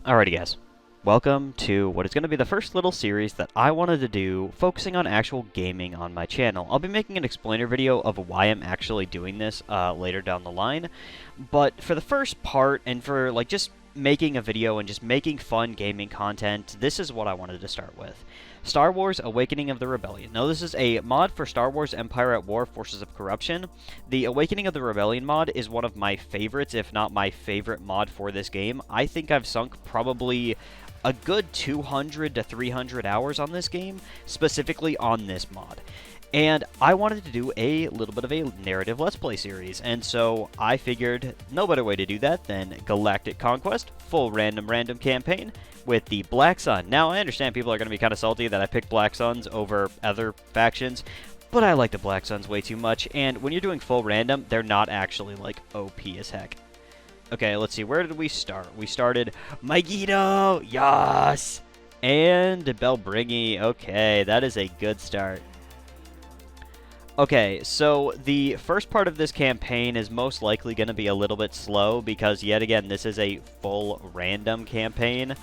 Alrighty guys, welcome to what is going to be the first little series that I wanted to do focusing on actual gaming on my channel. I'll be making an explainer video of why I'm actually doing this later down the line, but for the first part and for like just making a video and just making fun gaming content, this is what I wanted to start with. Star Wars Awakening of the Rebellion. Now this is a mod for Star Wars Empire at War Forces of Corruption. The Awakening of the Rebellion mod is one of my favorites, if not my favorite mod for this game. I think I've sunk probably a good 200 to 300 hours on this game, specifically on this mod. And I wanted to do a little bit of a narrative Let's Play series, and so I figured no better way to do that than Galactic Conquest, full random campaign, with the Black Sun. Now, I understand people are going to be kind of salty that I picked Black Suns over other factions, but I like the Black Suns way too much, and when you're doing full random, they're not actually, like, OP as heck. Okay, let's see, where did we start? We started Megiddo, yes! And Belbringi, okay, that is a good start. Okay, so the first part of this campaign is most likely going to be a little bit slow because, yet again, this is a full random campaign,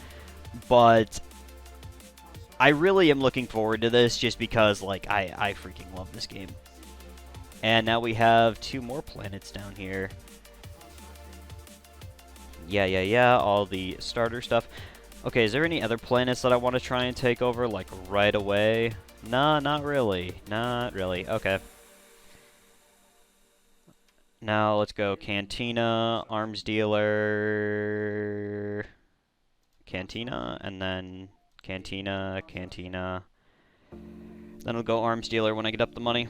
but I really am looking forward to this just because, like, I freaking love this game. And now we have 2 more planets down here. Yeah, all the starter stuff. Okay, is there any other planets that I want to try and take over, like, right away? Nah, not really. Not really. Okay. Now let's go Cantina, Arms Dealer, Cantina, and then Cantina. Then we'll go Arms Dealer when I get up the money.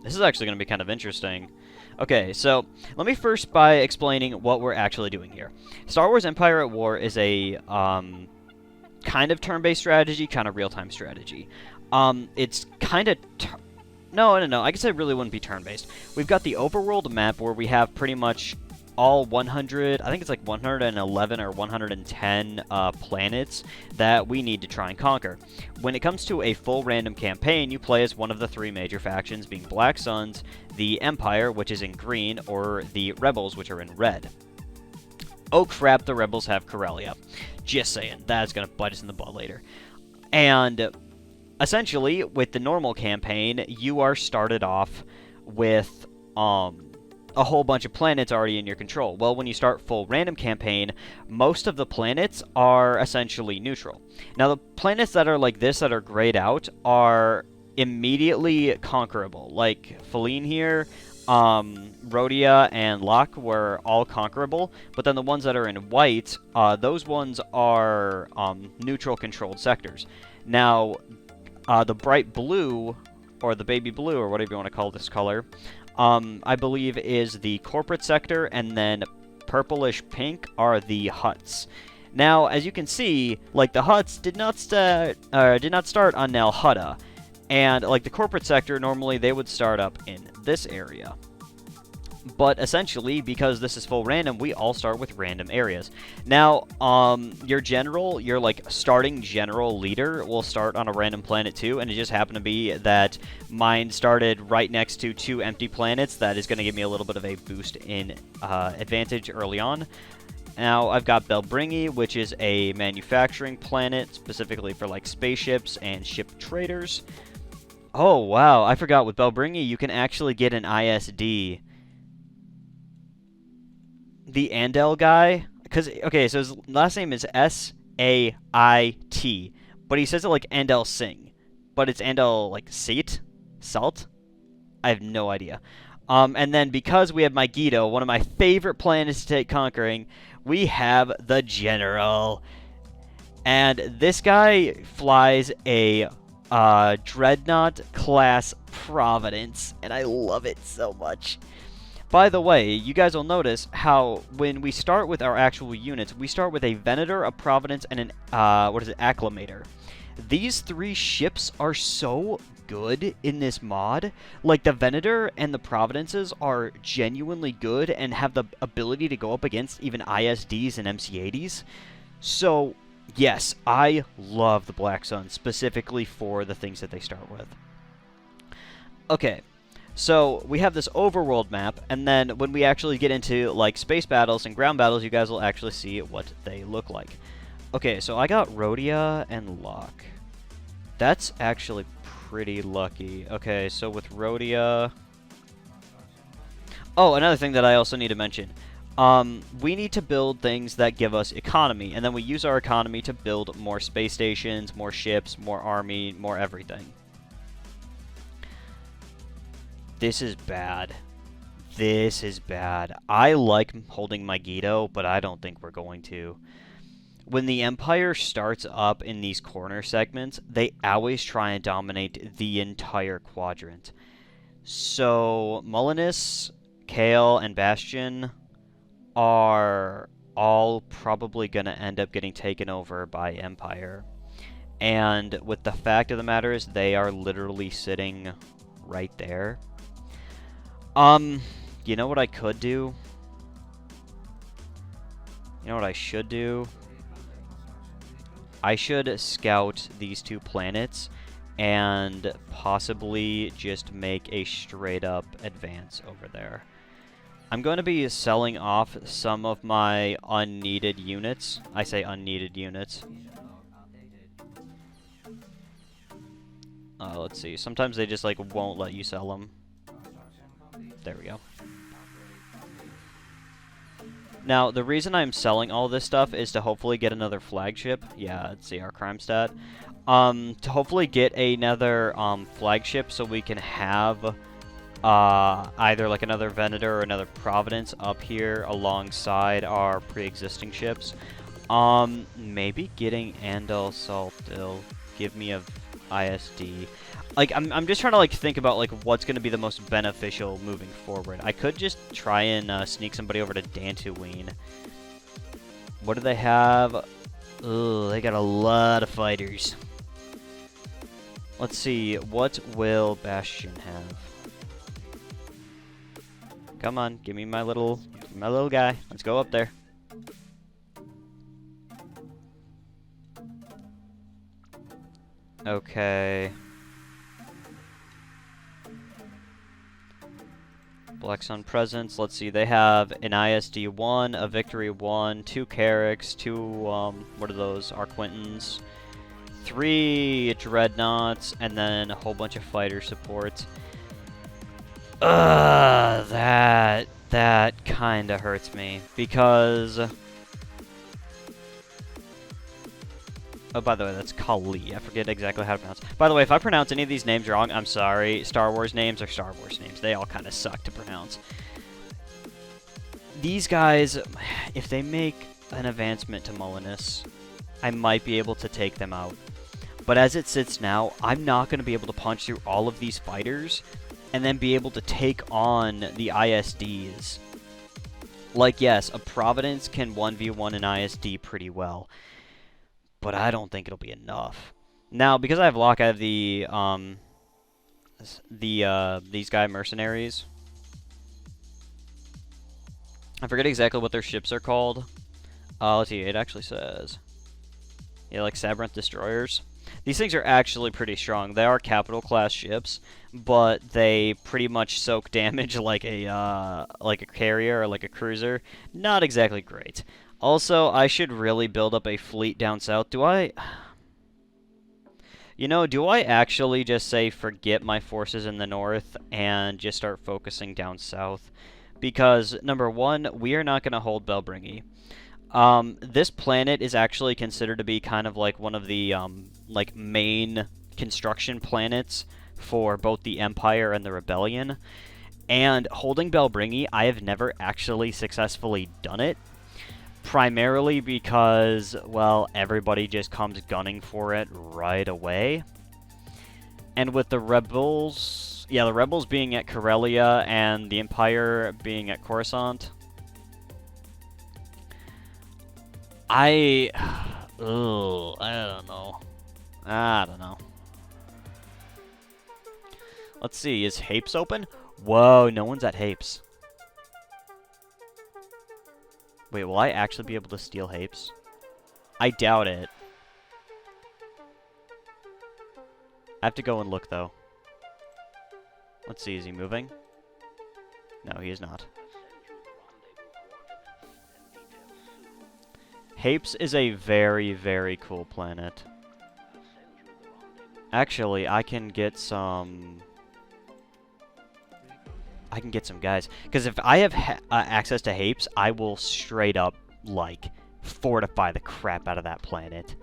This is actually going to be kind of interesting. Okay, so let me first by explaining what we're actually doing here. Star Wars Empire at War is a kind of turn-based strategy, kind of real-time strategy. It's kind of... No, I guess it really wouldn't be turn-based. We've got the overworld map where we have pretty much all 100... I think it's like 111 or 110 planets that we need to try and conquer. When it comes to a full random campaign, you play as one of the 3 major factions, being Black Suns, the Empire, which is in green, or the Rebels, which are in red. Oh crap, the Rebels have Corellia. Just saying, that's going to bite us in the butt later. And essentially, with the normal campaign, you are started off with a whole bunch of planets already in your control. Well, when you start full random campaign, most of the planets are essentially neutral. Now, the planets that are like this, that are grayed out, are immediately conquerable. Like Feline here, Rhodia and Locke were all conquerable, but then the ones that are in white, those ones are neutral controlled sectors. Now, the bright blue, or the baby blue, or whatever you want to call this color, I believe is the corporate sector, and then purplish pink are the huts. Now, as you can see, like the huts did not start on Nal Hutta. And, like, the corporate sector, normally they would start up in this area. But, essentially, because this is full random, we all start with random areas. Now, your general, your, like, starting general leader will start on a random planet, too. And it just happened to be that mine started right next to 2 empty planets. That is going to give me a little bit of a boost in advantage early on. Now, I've got Belbringi, which is a manufacturing planet, specifically for, like, spaceships and ship traders. Oh, wow, I forgot, with Belbringi, you can actually get an ISD. The Andel guy, because, okay, so his last name is S-A-I-T, but he says it like Andel Singh, but it's Andel, like, Salt? I have no idea. And then, because we have Megiddo, one of my favorite planets to take conquering, we have the General. And this guy flies a Dreadnought class Providence, and I love it so much. By the way, you guys will notice how when we start with our actual units, we start with a Venator, a Providence, and an Acclamator. These 3 ships are so good in this mod. Like, the Venator and the Providences are genuinely good and have the ability to go up against even ISDs and MC-80s. So, yes, I love the Black Sun, specifically for the things that they start with. Okay, So we have this overworld map, and then when we actually get into like space battles and ground battles, you guys will actually see what they look like. Okay, so I got Rhodia and Locke. That's actually pretty lucky. Okay, so with Rhodia... Oh, another thing that I also need to mention. We need to build things that give us economy, and then we use our economy to build more space stations, more ships, more army, more everything. This is bad. This is bad. I like holding Megiddo, but I don't think we're going to. When the Empire starts up in these corner segments, they always try and dominate the entire quadrant. So, Molinus, Kale, and Bastion are all probably going to end up getting taken over by Empire. And with the fact of the matter is, they are literally sitting right there. You know what I could do? You know what I should do? I should scout these two planets and possibly just make a straight up advance over there. I'm going to be selling off some of my unneeded units. I say unneeded units. Let's see. Sometimes they just like won't let you sell them. There we go. Now, the reason I'm selling all this stuff is to hopefully get another flagship. Yeah, let's see our crime stat. To hopefully get another flagship so we can have either like another Venator or another Providence up here alongside our pre-existing ships. Maybe getting Andal Salt will give me a ISD. Like, I'm just trying to, like, think about, like, what's going to be the most beneficial moving forward. I could just try and sneak somebody over to Dantooine. What do they have? Ugh, they got a lot of fighters. Let's see, what will Bastion have? Come on, give me my little guy. Let's go up there. Okay. Black Sun Presence, let's see, they have an ISD 1, a Victory 1, 2 Carracks, 2, what are those, Arquintons, 3 Dreadnoughts, and then a whole bunch of fighter supports. That kinda hurts me, because... Oh, by the way, that's Kali. I forget exactly how to pronounce it. By the way, if I pronounce any of these names wrong, I'm sorry. Star Wars names are Star Wars names. They all kind of suck to pronounce. These guys, if they make an advancement to Molinus, I might be able to take them out. But as it sits now, I'm not going to be able to punch through all of these fighters and then be able to take on the ISDs. Like, yes, a Providence can 1v1 an ISD pretty well, but I don't think it'll be enough. Now, because I have Locke, I have these guy mercenaries. I forget exactly what their ships are called. Let's see, it actually says... Yeah, like Sabrent Destroyers. These things are actually pretty strong. They are capital class ships, but they pretty much soak damage like a carrier or like a cruiser. Not exactly great. Also, I should really build up a fleet down south. Do I actually just say forget my forces in the north and just start focusing down south? Because, number one, we are not going to hold Belbringi. This planet is actually considered to be kind of like one of the like main construction planets for both the Empire and the Rebellion. And holding Belbringi, I have never actually successfully done it. Primarily because, well, everybody just comes gunning for it right away. And with the Rebels... Yeah, the Rebels being at Corellia and the Empire being at Coruscant... I don't know. I don't know. Let's see, is Hapes open? Whoa, no one's at Hapes. Wait, will I actually be able to steal Hapes? I doubt it. I have to go and look, though. Let's see, is he moving? No, he is not. Hapes is a very, very cool planet. Actually, I can get some guys. Because if I have access to Hapes, I will straight up, like, fortify the crap out of that planet.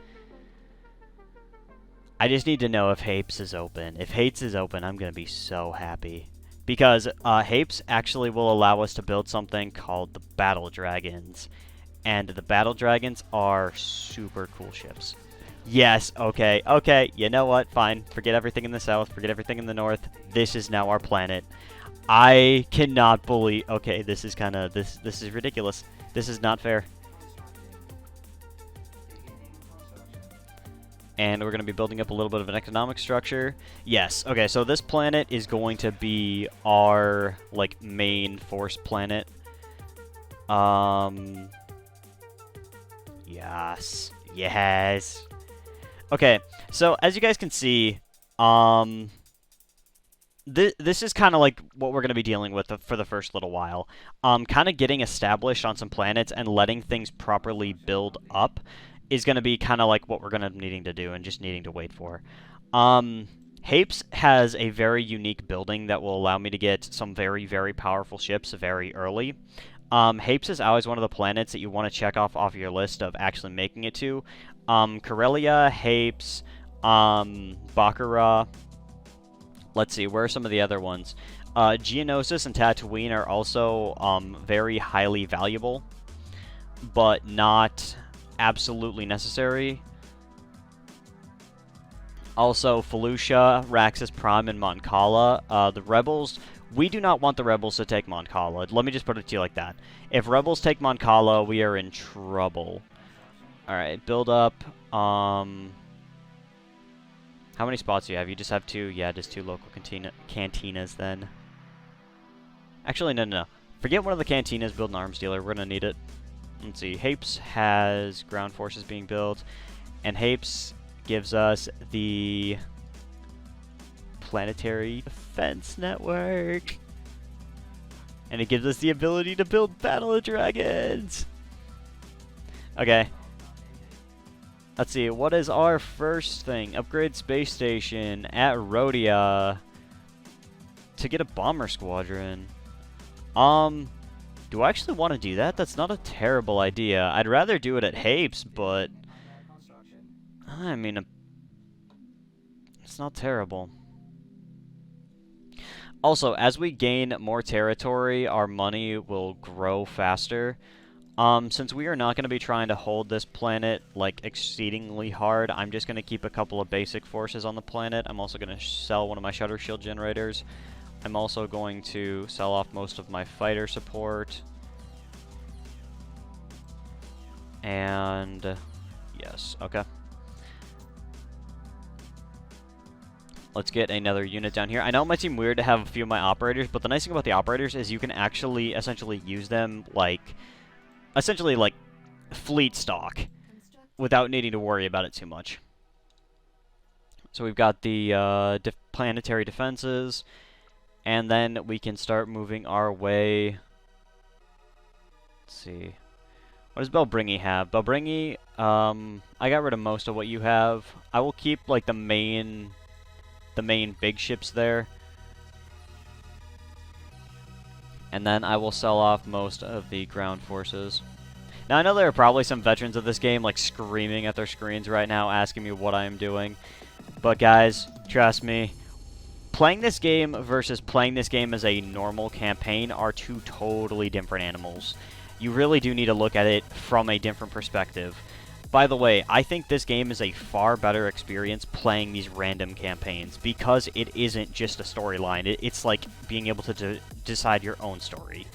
I just need to know if Hapes is open. If Hapes is open, I'm going to be so happy. Because Hapes actually will allow us to build something called the Battle Dragons. And the Battle Dragons are super cool ships. Yes, okay, okay, you know what, fine. Forget everything in the south, forget everything in the north. This is now our planet. I cannot believe... Okay, this is kind of... This is ridiculous. This is not fair. And we're going to be building up a little bit of an economic structure. Yes, okay, so this planet is going to be our, like, main force planet. Yes. Yes. Okay, so as you guys can see, this is kind of like what we're going to be dealing with for the first little while. Kind of getting established on some planets and letting things properly build up is going to be kind of like what we're going to needing to do and just needing to wait for. Hapes has a very unique building that will allow me to get some very, very powerful ships very early. Hapes is always one of the planets that you want to check off your list of actually making it to. Corellia, Hapes, Baccarat. Let's see, where are some of the other ones? Geonosis and Tatooine are also very highly valuable, but not absolutely necessary. Also, Felucia, Raxus Prime, and Mon Cala. The Rebels... We do not want the Rebels to take Mon Cala. Let me just put it to you like that. If Rebels take Mon Cala, we are in trouble. Alright, build up. How many spots do you have? You just have 2? Yeah, just 2 local cantinas then. Actually, no. Forget one of the cantinas, build an arms dealer. We're going to need it. Let's see. Hapes has ground forces being built. And Hapes gives us the... Planetary Defense Network. And it gives us the ability to build Battle Dragons. Okay. Let's see, what is our first thing? Upgrade space station at Rhodia to get a bomber squadron. Do I actually want to do that? That's not a terrible idea. I'd rather do it at Hapes, but I mean, it's not terrible. Also, as we gain more territory, our money will grow faster. Since we are not going to be trying to hold this planet, like, exceedingly hard, I'm just going to keep a couple of basic forces on the planet. I'm also going to sell one of my shutter shield generators. I'm also going to sell off most of my fighter support. And... yes, okay. Let's get another unit down here. I know it might seem weird to have a few of my operators, but the nice thing about the operators is you can actually essentially use them like... essentially like fleet stock without needing to worry about it too much. So we've got the planetary defenses, and then we can start moving our way. Let's see. What does Belbringi have? Belbringi, I got rid of most of what you have. I will keep like the main big ships there. And then I will sell off most of the ground forces. Now, I know there are probably some veterans of this game, like, screaming at their screens right now, asking me what I am doing. But, guys, trust me, playing this game versus playing this game as a normal campaign are two totally different animals. You really do need to look at it from a different perspective. By the way, I think this game is a far better experience playing these random campaigns because it isn't just a storyline. It's like being able to decide your own story.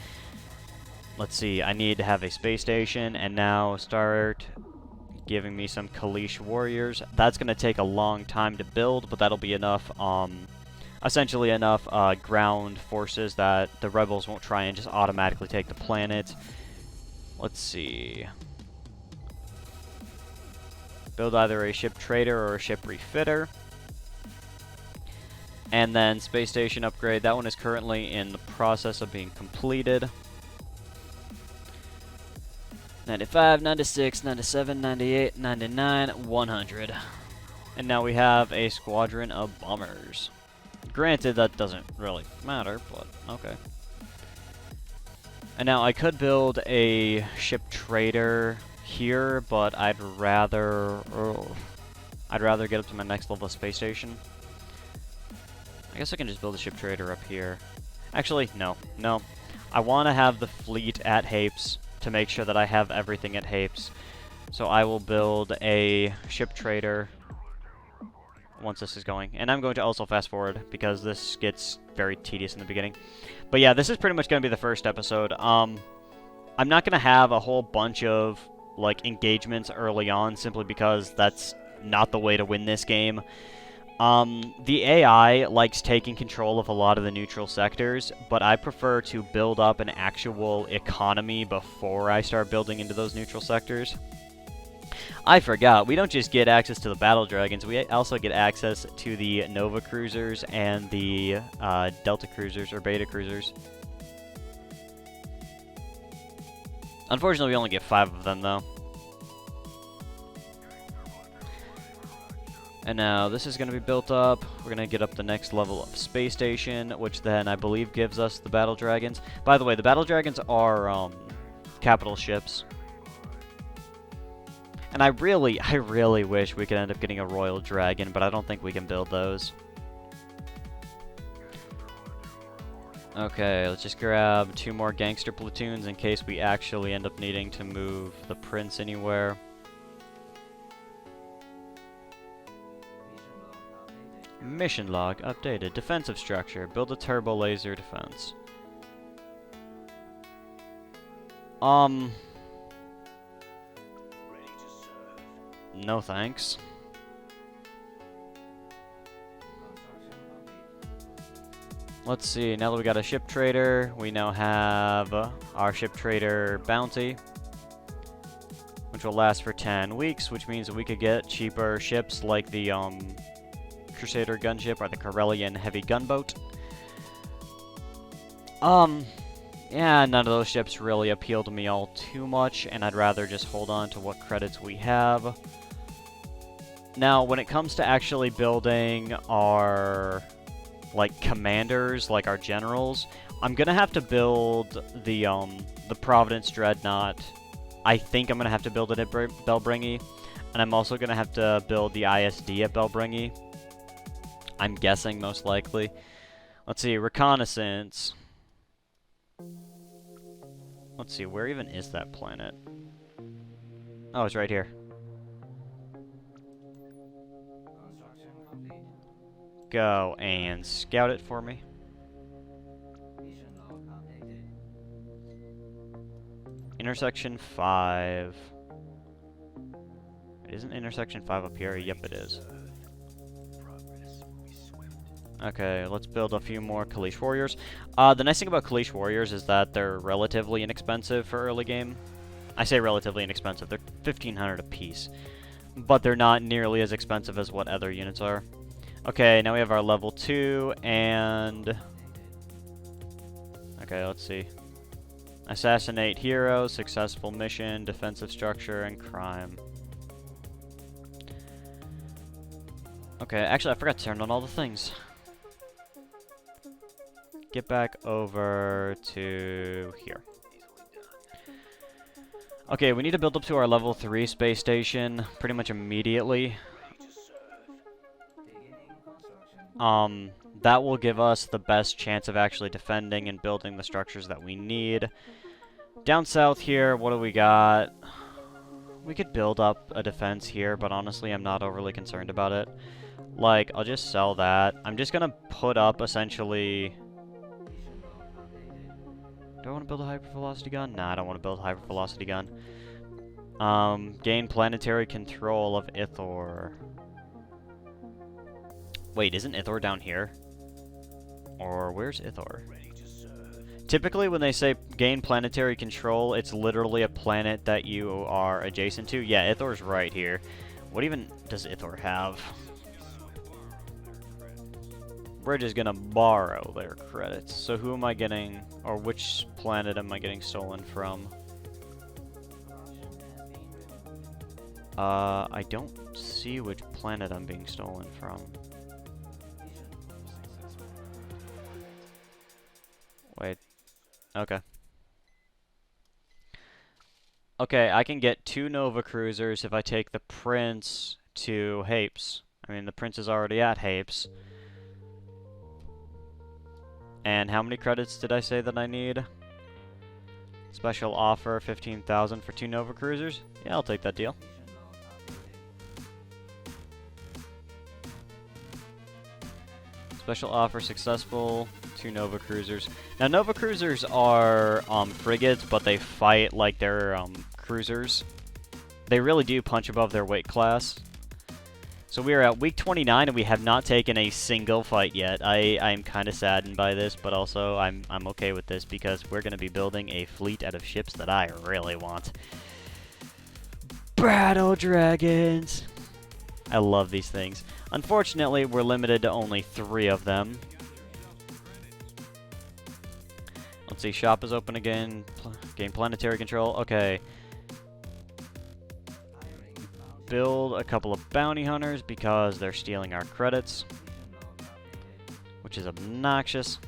Let's see, I need to have a space station, and now start giving me some Kaleesh warriors. That's going to take a long time to build, but that'll be enough, essentially enough ground forces that the rebels won't try and just automatically take the planet. Let's see. Build either a ship trader or a ship refitter. And then space station upgrade. That one is currently in the process of being completed. 95, 96, 97, 98, 99, 100. And now we have a squadron of bombers. Granted, that doesn't really matter, but okay. And now I could build a ship trader here, but I'd rather get up to my next level of space station. I guess I can just build a ship trader up here. Actually, no. I want to have the fleet at Hapes to make sure that I have everything at Hapes. So I will build a ship trader once this is going. And I'm going to also fast forward because this gets very tedious in the beginning. But yeah, this is pretty much going to be the first episode. I'm not going to have a whole bunch of like engagements early on simply because that's not the way to win this game. The AI likes taking control of a lot of the neutral sectors, but I prefer to build up an actual economy before I start building into those neutral sectors. I forgot, we don't just get access to the battle dragons, we also get access to the Nova cruisers and the Delta cruisers or Beta cruisers. Unfortunately, we only get 5 of them though. And now this is going to be built up. We're going to get up the next level of space station, which then I believe gives us the battle dragons. By the way, the battle dragons are capital ships. And I really wish we could end up getting a royal dragon, but I don't think we can build those. Okay, let's just grab 2 more gangster platoons in case we actually end up needing to move the prince anywhere. Mission log updated. Defensive structure. Build a turbo laser defense. No thanks. Let's see, now that we got a ship trader, we now have our ship trader bounty, which will last for 10 weeks, which means that we could get cheaper ships like the Crusader gunship or the Corellian heavy gunboat. Yeah, none of those ships really appeal to me all too much, and I'd rather just hold on to what credits we have. Now, when it comes to actually building our like commanders, like our generals, I'm gonna have to build the Providence Dreadnought. I think I'm gonna have to build it at Belbringi, and I'm also gonna have to build the ISD at Belbringi. I'm guessing most likely. Let's see, reconnaissance. Let's see, where even is that planet? Oh, it's right here. Go and scout it for me. Intersection 5. Isn't intersection 5 up here? Yep, it is. Okay, let's build a few more Kaleesh Warriors. The nice thing about Kaleesh Warriors is that they're relatively inexpensive for early game. I say relatively inexpensive. They're 1,500 apiece. But they're not nearly as expensive as what other units are. Okay, now we have our level 2, and... Okay, let's see. Assassinate hero, successful mission, defensive structure, and crime. Okay, actually I forgot to turn on all the things. Get back over to here. Okay, we need to build up to our level 3 space station pretty much immediately. That will give us the best chance of actually defending and building the structures that we need. Down south here, what do we got? We could build up a defense here, but honestly, I'm not overly concerned about it. Like, I'll just sell that. I'm just gonna put up, essentially... Do I want to build a hypervelocity gun? Nah, I don't want to build a hypervelocity gun. Gain planetary control of Ithor. Wait, isn't Ithor down here? Or where's Ithor? Typically, when they say gain planetary control, it's literally a planet that you are adjacent to. Yeah, Ithor's right here. What even does Ithor have? we're just gonna borrow their credits. So who am I getting, or which planet am I getting stolen from? I don't see which planet I'm being stolen from. Wait. Okay. Okay, I can get 2 Nova Cruisers if I take the Prince to Hapes. I mean, the Prince is already at Hapes. And how many credits did I say that I need? Special offer, 15,000 for 2 Nova Cruisers? Yeah, I'll take that deal. Special offer successful, 2 Nova Cruisers. Now, Nova Cruisers are frigates, but they fight like they're cruisers. They really do punch above their weight class. So we are at week 29, and we have not taken a single fight yet. I'm kind of saddened by this, but also I'm okay with this because we're going to be building a fleet out of ships that I really want. Battle Dragons! I love these things. Unfortunately, we're limited to only 3 of them. Let's see, shop is open again. Gain planetary control. Okay. Build a couple of bounty hunters because they're stealing our credits, which is obnoxious.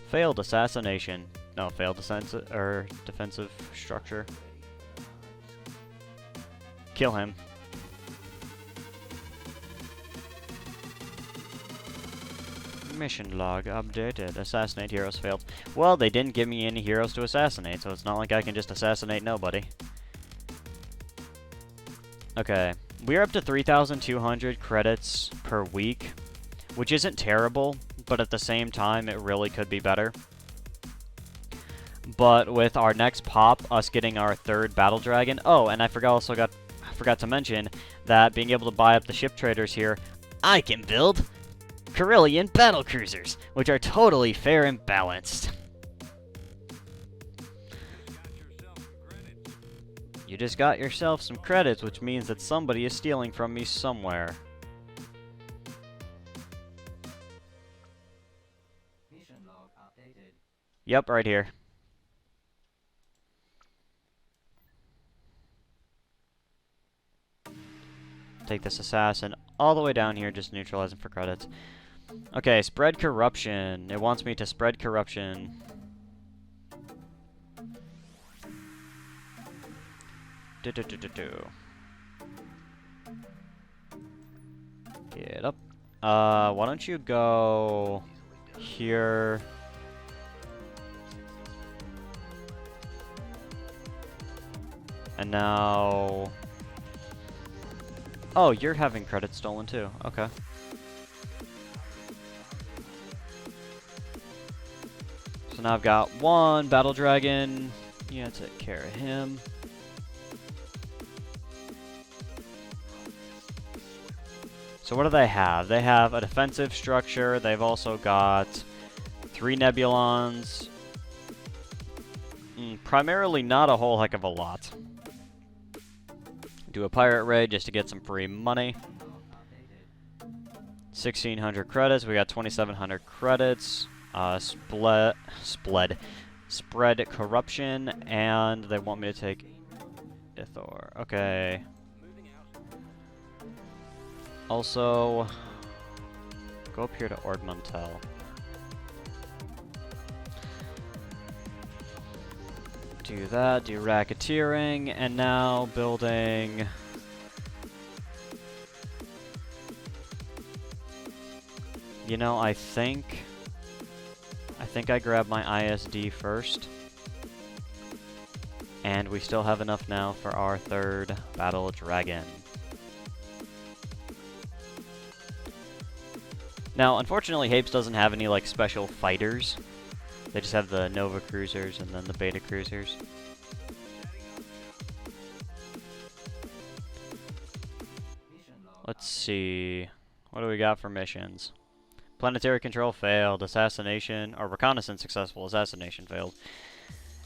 Failed assassination. No, failed defensive structure. Kill him. Mission log updated. Assassinate heroes failed. Well, they didn't give me any heroes to assassinate, so it's not like I can just assassinate nobody. Okay, we're up to 3,200 credits per week, which isn't terrible, but at the same time, it really could be better. But with our next pop, us getting our 3rd battle dragon. Oh, and I forgot to mention that being able to buy up the ship traders here, I can build Carillion battle cruisers, which are totally fair and balanced. You just got yourself some credits, which means that somebody is stealing from me somewhere. Mission log updated. Yep, right here. Take this assassin all the way down here, just neutralize him for credits. Okay, spread corruption. It wants me to spread corruption. Get up. Why don't you go here? And now... Oh, you're having credits stolen too. Okay. So now I've got 1 battle dragon. Yeah, take care of him. So what do they have? They have a defensive structure. They've also got 3 Nebulons. Primarily not a whole heck of a lot. Do a pirate raid just to get some free money. 1,600 credits. We got 2,700 credits. Spread corruption, and they want me to take Ithor. Okay. Also, go up here to Ordmontel. Do that, do racketeering, and now building... You know, I think I grab my ISD first. And we still have enough now for our 3rd battle dragon. Now, unfortunately, Hapes doesn't have any, like, special fighters. They just have the Nova Cruisers and then the Beta Cruisers. Let's see. What do we got for missions? Planetary control failed. Assassination, or reconnaissance successful. Assassination failed.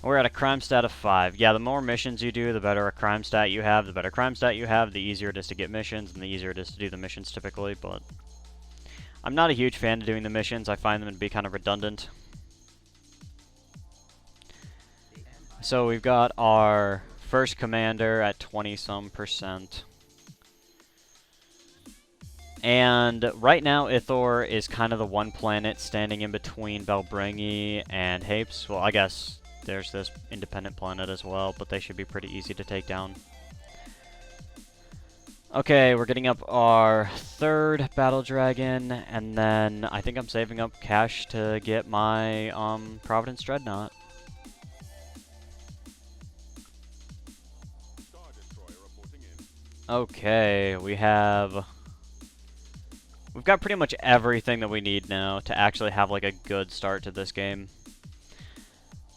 We're at a crime stat of 5. Yeah, the more missions you do, the better a crime stat you have. The better crime stat you have, the easier it is to get missions, and the easier it is to do the missions typically, but... I'm not a huge fan of doing the missions. I find them to be kind of redundant. So we've got our first commander at 20-some%. And right now, Ithor is kind of the one planet standing in between Belbringi and Hapes. Well, I guess there's this independent planet as well, but they should be pretty easy to take down. Okay, we're getting up our third Battle Dragon, and then I think I'm saving up cash to get my Providence Dreadnought. Okay, we've got pretty much everything that we need now to actually have like a good start to this game.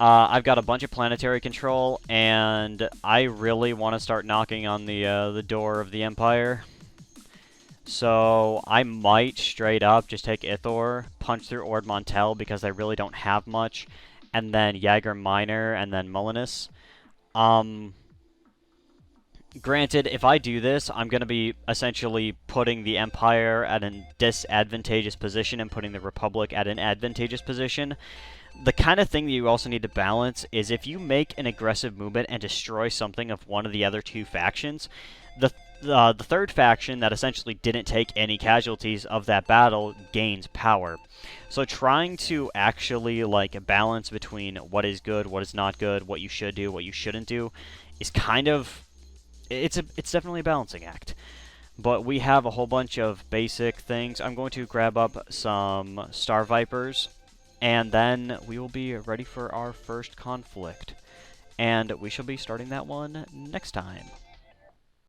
I've got a bunch of planetary control, and I really want to start knocking on the door of the Empire. So I might straight up just take Ithor, punch through Ord Mantell because I really don't have much, and then Jaeger Minor, and then Molinus. Granted, if I do this, I'm going to be essentially putting the Empire at a disadvantageous position and putting the Republic at an advantageous position. The kind of thing that you also need to balance is if you make an aggressive movement and destroy something of one of the other two factions, the third faction that essentially didn't take any casualties of that battle gains power. So trying to actually like balance between what is good, what is not good, what you should do, what you shouldn't do, is kind of... It's definitely a balancing act. But we have a whole bunch of basic things. I'm going to grab up some Star Vipers, and then we will be ready for our first conflict. And we shall be starting that one next time.